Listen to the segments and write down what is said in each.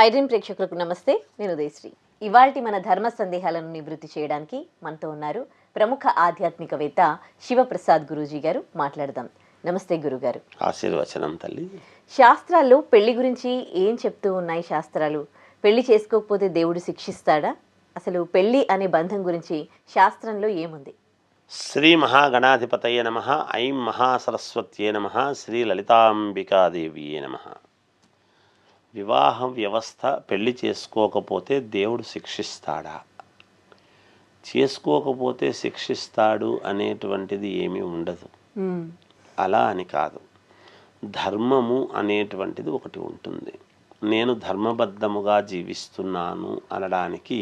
ఐడ్రీమ్ ప్రేక్షకులకు నమస్తే. నేను ఉదయశ్రీ. ఇవాల్టి మన ధర్మ సందేహాలను నివృత్తి చేయడానికి మనతో ఉన్నారు ప్రముఖ ఆధ్యాత్మికవేత్త శివప్రసాద్ గురూజీ గారు. మాట్లాడదాం. నమస్తే గురుగారు. ఆశీర్వచనం తల్లి. శాస్త్రాల్లో పెళ్లి గురించి ఏం చెప్తూ ఉన్నాయి శాస్త్రాలు? పెళ్లి చేసుకోకపోతే దేవుడు శిక్షిస్తాడా? అసలు పెళ్లి అనే బంధం గురించి శాస్త్రంలో ఏముంది? శ్రీ మహాగణాధిపతయ నమః. ఐం మహాసరస్వత్యే నమః. శ్రీ లలితాంబికాదేవియే నమః. వివాహ వ్యవస్థ పెళ్లి చేసుకోకపోతే దేవుడు శిక్షిస్తాడా? చేసుకోకపోతే శిక్షిస్తాడు అనేటువంటిది ఏమీ ఉండదు. అలా అని కాదు. ధర్మము అనేటువంటిది ఒకటి ఉంటుంది. నేను ధర్మబద్ధముగా జీవిస్తున్నాను అనడానికి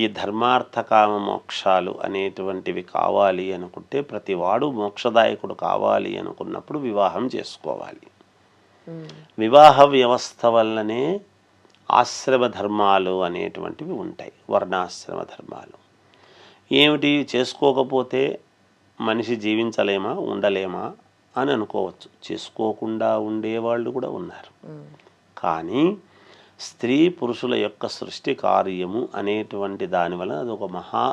ఈ ధర్మార్థ కామ మోక్షాలు అనేటువంటివి కావాలి అనుకుంటే ప్రతివాడు మోక్షదాయకుడు కావాలి అనుకున్నప్పుడు వివాహం చేసుకోవాలి. వివాహ వ్యవస్థ వల్లనే ఆశ్రమ ధర్మాలు అనేటువంటివి ఉంటాయి. వర్ణాశ్రమ ధర్మాలు ఏమిటి? చేసుకోకపోతే మనిషి జీవించలేమా, ఉండలేమా అని అనుకోవచ్చు. చేసుకోకుండా ఉండేవాళ్ళు కూడా ఉన్నారు. కానీ స్త్రీ పురుషుల యొక్క సృష్టి కార్యము అనేటువంటి దానివల్ల అదొక మహా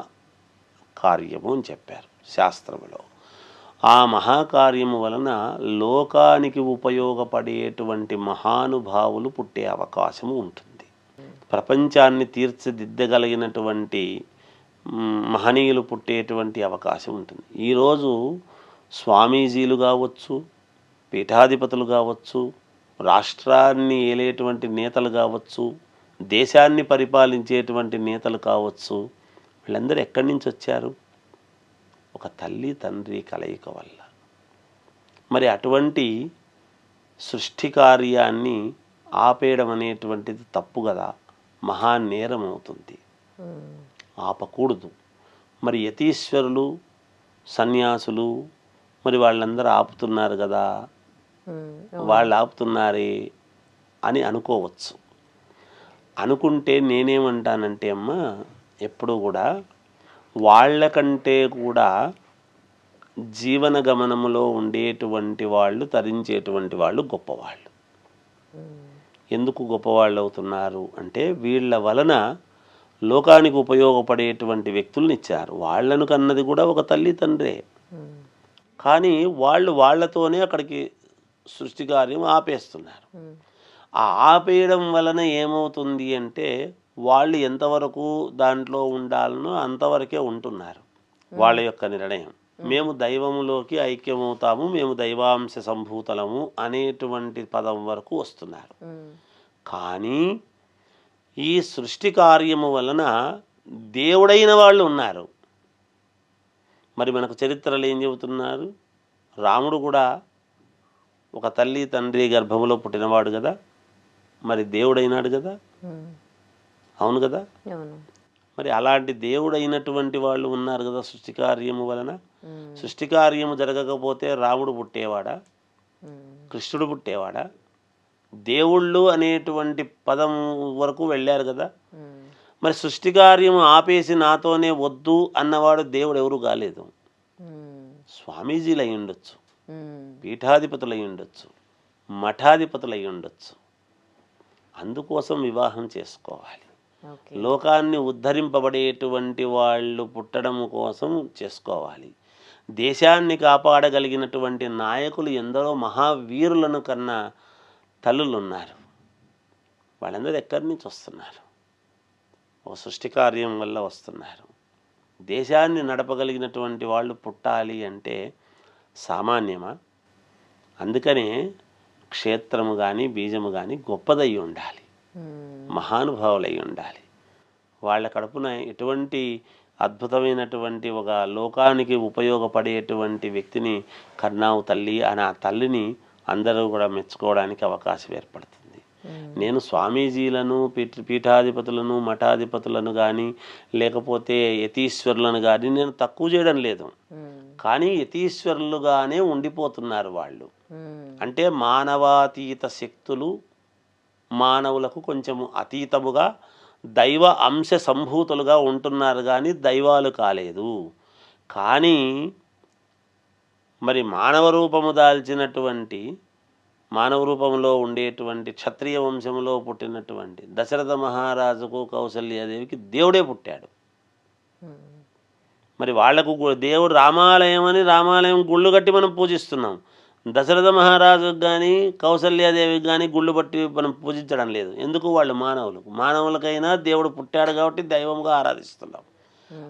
కార్యము అని చెప్పారు శాస్త్రములో. ఆ మహాకార్యము వలన లోకానికి ఉపయోగపడేటువంటి మహానుభావులు పుట్టే అవకాశము ఉంటుంది. ప్రపంచాన్ని తీర్చిదిద్దగలిగినటువంటి మహనీయులు పుట్టేటువంటి అవకాశం ఉంటుంది. ఈరోజు స్వామీజీలు కావచ్చు, పీఠాధిపతులు కావచ్చు, రాష్ట్రాన్ని ఏలేటువంటి నేతలు కావచ్చు, దేశాన్ని పరిపాలించేటువంటి నేతలు కావచ్చు, వీళ్ళందరూ ఎక్కడి నుంచి వచ్చారు? ఒక తల్లి తండ్రి కలయిక వల్ల. మరి అటువంటి సృష్టి కార్యాన్ని ఆపేయడం అనేటువంటిది తప్పు కదా, మహానేరం అవుతుంది. ఆపకూడదు. మరి యతీశ్వరులు, సన్యాసులు మరి వాళ్ళందరూ ఆపుతున్నారు కదా, వాళ్ళు ఆపుతున్నారే అని అనుకోవచ్చు. అనుకుంటే నేనేమంటానంటే అమ్మ, ఎప్పుడూ కూడా వాళ్ళకంటే కూడా జీవన గమనములో ఉండేటువంటి వాళ్ళు, తరించేటువంటి వాళ్ళు గొప్పవాళ్ళు. ఎందుకు గొప్పవాళ్ళు అవుతున్నారు అంటే వీళ్ళ వలన లోకానికి ఉపయోగపడేటువంటి వ్యక్తులను ఇచ్చారు. వాళ్ళను కన్నది కూడా ఒక తల్లి తండ్రే. కానీ వాళ్ళు వాళ్ళతోనే అక్కడికి సృష్టి కార్యం ఆపేస్తున్నారు. ఆ ఆపేయడం వలన ఏమవుతుంది అంటే వాళ్ళు ఎంతవరకు దాంట్లో ఉండాలనో అంతవరకే ఉంటున్నారు. వాళ్ళ యొక్క నిర్ణయం. మేము దైవములోకి ఐక్యమవుతాము, మేము దైవాంశ సంభూతలము అనేటువంటి పదం వరకు వస్తున్నారు. కానీ ఈ సృష్టి కార్యము వలన దేవుడైన వాళ్ళు ఉన్నారు. మరి మనకు చరిత్రలు ఏం చెబుతున్నారు? రాముడు కూడా ఒక తల్లి తండ్రి గర్భములో పుట్టినవాడు కదా, మరి దేవుడైనాడు కదా. అవును కదా. మరి అలాంటి దేవుడైనటువంటి వాళ్ళు ఉన్నారు కదా సృష్టి కార్యము వలన. సృష్టి కార్యము జరగకపోతే రాముడు పుట్టేవాడా, కృష్ణుడు పుట్టేవాడా? దేవుళ్ళు అనేటువంటి పదం వరకు వెళ్ళారు కదా. మరి సృష్టి కార్యము ఆపేసి నాతోనే వద్దు అన్నవాడు దేవుడు ఎవరు కాలేదు. స్వామీజీలు అయి ఉండొచ్చు, పీఠాధిపతులు అయి ఉండొచ్చు, మఠాధిపతులు అయి ఉండొచ్చు. అందుకోసం వివాహం చేసుకోవాలి. లోకాన్ని ఉద్ధరింపబడేటువంటి వాళ్ళు పుట్టడం కోసం చేసుకోవాలి. దేశాన్ని కాపాడగలిగినటువంటి నాయకులు ఎందరో మహావీరులను కన్నా తల్లులు ఉన్నారు. వాళ్ళందరూ ఎక్కడి నుంచి వస్తున్నారు? ఒక సృష్టి కార్యం వల్ల వస్తున్నారు. దేశాన్ని నడపగలిగినటువంటి వాళ్ళు పుట్టాలి అంటే సామాన్యమా? అందుకనే క్షేత్రము కానీ బీజము కానీ గొప్పదై ఉండాలి, మహానుభావులై ఉండాలి. వాళ్ళ కడుపున ఎటువంటి అద్భుతమైనటువంటి ఒక లోకానికి ఉపయోగపడేటువంటి వ్యక్తిని కన్నావు తల్లి అని ఆ తల్లిని అందరూ కూడా మెచ్చుకోవడానికి అవకాశం ఏర్పడుతుంది. నేను స్వామీజీలను, పీఠాధిపతులను, మఠాధిపతులను కానీ లేకపోతే యతీశ్వరులను కానీ నేను తక్కువ చేయడం లేదు. కానీ యతీశ్వరులుగానే ఉండిపోతున్నారు వాళ్ళు. అంటే మానవాతీత శక్తులు మానవులకు కొంచెము అతీతముగా దైవ అంశ సంభూతులుగా ఉంటున్నారు, కానీ దైవాలు కాలేదు. కానీ మరి మానవ రూపము దాల్చినటువంటి మానవ రూపంలో ఉండేటువంటి క్షత్రియ వంశంలో పుట్టినటువంటి దశరథ మహారాజుకు కౌసల్యాదేవికి దేవుడే పుట్టాడు. మరి వాళ్లకు దేవుడు రామాలయం అని రామాలయం గుళ్ళు కట్టి మనం పూజిస్తున్నాం. దశరథ మహారాజుకు కానీ కౌసల్యాదేవికి కానీ గుళ్ళు బట్టి మనం పూజించడం లేదు. ఎందుకు? వాళ్ళు మానవులకైనా దేవుడు పుట్టాడు కాబట్టి దైవంగా ఆరాధిస్తున్నాం.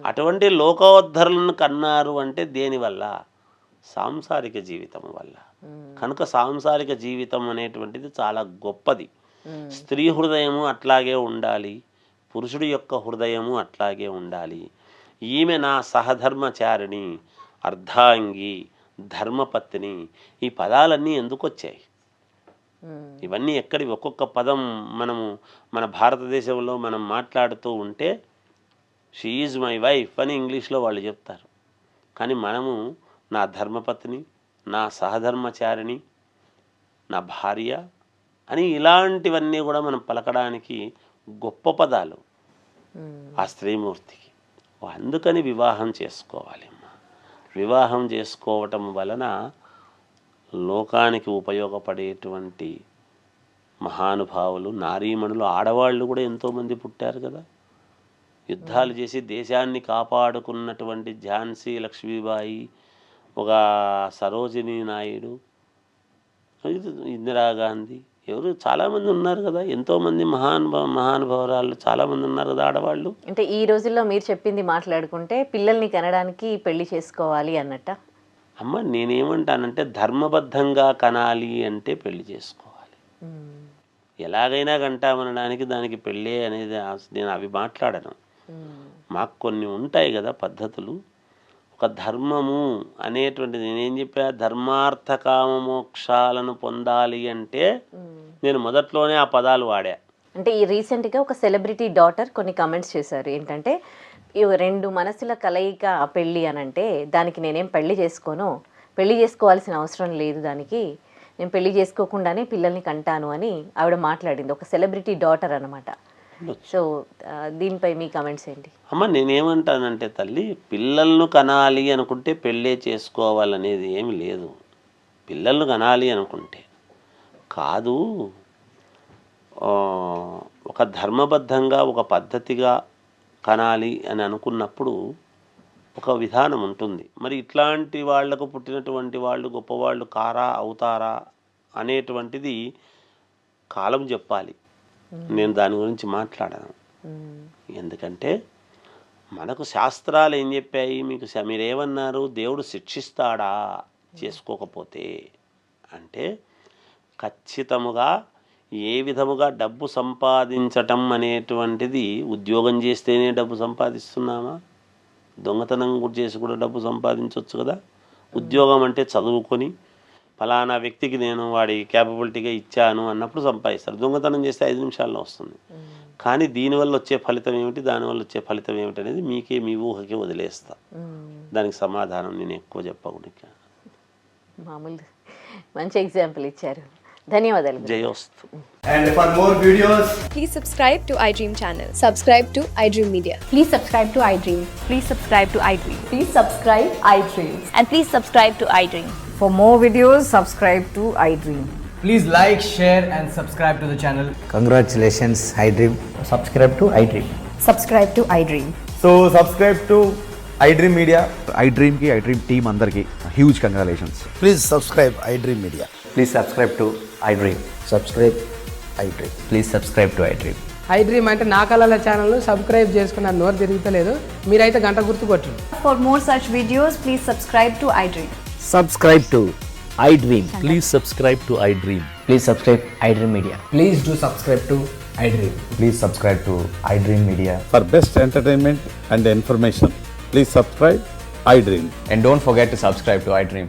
అటువంటి లోకోద్ధరులను కన్నారు అంటే దేనివల్ల? సాంసారిక జీవితం వల్ల. కనుక సాంసారిక జీవితం అనేటువంటిది చాలా గొప్పది. స్త్రీ హృదయము అట్లాగే ఉండాలి, పురుషుడి యొక్క హృదయము అట్లాగే ఉండాలి. ఈమె నా సహధర్మచారిణి, అర్ధాంగి, ధర్మపత్ని. ఈ పదాలన్నీ ఎందుకు వచ్చాయి? ఇవన్నీ ఎక్కడి? ఒక్కొక్క పదం మన భారతదేశంలో మనం మాట్లాడుతూ ఉంటే షీ ఈజ్ మై వైఫ్ అని ఇంగ్లీష్లో వాళ్ళు చెప్తారు. కానీ మనము నా ధర్మపత్ని, నా సహధర్మచారిణి, నా భార్య అని ఇలాంటివన్నీ కూడా మనం పలకడానికి గొప్ప పదాలు ఆ స్త్రీమూర్తికి. అందుకని వివాహం చేసుకోవాలి. వివాహం చేసుకోవటం వలన లోకానికి ఉపయోగపడేటువంటి మహానుభావులు, నారీమణులు, ఆడవాళ్ళు కూడా ఎంతోమంది పుట్టారు కదా. యుద్ధాలు చేసి దేశాన్ని కాపాడుకున్నటువంటి ఝాన్సీ లక్ష్మీబాయి, ఒక సరోజినీ నాయుడు, ఇందిరాగాంధీ, ఎవరు చాలామంది ఉన్నారు కదా. ఎంతోమంది మహానుభావురాళ్ళు చాలామంది ఉన్నారు కదా ఆడవాళ్ళు. అంటే ఈ రోజుల్లో మీరు చెప్పింది మాట్లాడుకుంటే పిల్లల్ని కనడానికి పెళ్లి చేసుకోవాలి అన్నట్ట. అమ్మ, నేనేమంటానంటే ధర్మబద్ధంగా కనాలి అంటే పెళ్లి చేసుకోవాలి. ఎలాగైనా కంటామనడానికి దానికి పెళ్ళే అనేది నేను అవి మాట్లాడను. మాకు కొన్ని ఉంటాయి కదా పద్ధతులు. ఒక ధర్మము అనేటువంటిది నేనేం చెప్పా, ధర్మార్థ కామ మోక్షాలను పొందాలి అంటే నేను మొదట్లోనే ఆ పదాలు వాడా. అంటే ఈ రీసెంట్గా ఒక సెలబ్రిటీ డాటర్ కొన్ని కామెంట్స్ చేశారు. ఏంటంటే రెండు మనసుల కలయిక పెళ్ళి అని అంటే దానికి నేనేం పెళ్లి చేసుకోను, పెళ్లి చేసుకోవాల్సిన అవసరం లేదు, దానికి నేను పెళ్లి చేసుకోకుండానే పిల్లల్ని కంటాను అని ఆవిడ మాట్లాడింది. ఒక సెలబ్రిటీ డాటర్ అన్నమాట. సో దీనిపై మీ కామెంట్స్ ఏంటి? అమ్మ, నేనేమంటానంటే తల్లి, పిల్లలను కనాలి అనుకుంటే పెళ్ళే చేసుకోవాలనేది ఏమి లేదు. పిల్లలను కనాలి అనుకుంటే కాదు, ఒక ధర్మబద్ధంగా ఒక పద్ధతిగా కనాలి అని అనుకున్నప్పుడు ఒక విధానం ఉంటుంది. మరి ఇట్లాంటి వాళ్లకు పుట్టినటువంటి వాళ్ళు గొప్పవాళ్ళు కారా అవుతారా అనేటువంటిది కాలం చెప్పాలి. నేను దాని గురించి మాట్లాడాను. ఎందుకంటే మనకు శాస్త్రాలు ఏం చెప్పాయి? మీరేమన్నారు? దేవుడు శిక్షిస్తాడా చేసుకోకపోతే అంటే? ఖచ్చితముగా ఏ విధముగా డబ్బు సంపాదించటం అనేటువంటిది, ఉద్యోగం చేస్తేనే డబ్బు సంపాదిస్తున్నామా? దొంగతనం చేసి కూడా డబ్బు సంపాదించవచ్చు కదా. ఉద్యోగం అంటే చదువుకొని ఫలానా వ్యక్తికి నేను వాడి క్యాపబిలిటీగా ఇచ్చాను అన్నప్పుడు సంపాదిస్తారు. దొంగతనం చేస్తే 5 నిమిషాల్లో వస్తుంది. కానీ దీనివల్ల వచ్చే ఫలితం ఏమిటి, దానివల్ల వచ్చే ఫలితం ఏమిటి అనేది మీ ఊహకే వదిలేస్తా. దానికి సమాధానం నేను ఎక్కువ చెప్పకుండా. మామూలు మంచి ఎగ్జాంపుల్ ఇచ్చారు. ధన్యవాదాలు. జయోస్తు. And for more videos, Please subscribe to iDream channel. Subscribe to iDream Media. Please subscribe to iDream. Please subscribe to iDream. Please subscribe iDream. And please subscribe to iDream. For more videos, subscribe to iDream. please like, share and subscribe to the channel. Congratulations, iDream. Subscribe to iDream. Subscribe to iDream. So subscribe to iDream Media. iDream ki iDream team andarki huge congratulations. Please subscribe iDream Media. Please subscribe to iDream. Subscribe iDream. Please subscribe to iDream. iDream అంటే నా కళల channel subscribe చేసుకున్న నోరు తిరుగుతలేదు, మీరైతే గంట గుర్తు కొట్టండి. For more such videos, please subscribe to iDream. Subscribe to iDream. Please subscribe to iDream. Please subscribe iDream Media. Please do subscribe to iDream. Please subscribe to iDream Media. For best entertainment and information, please subscribe iDream. And don't forget to subscribe to iDream.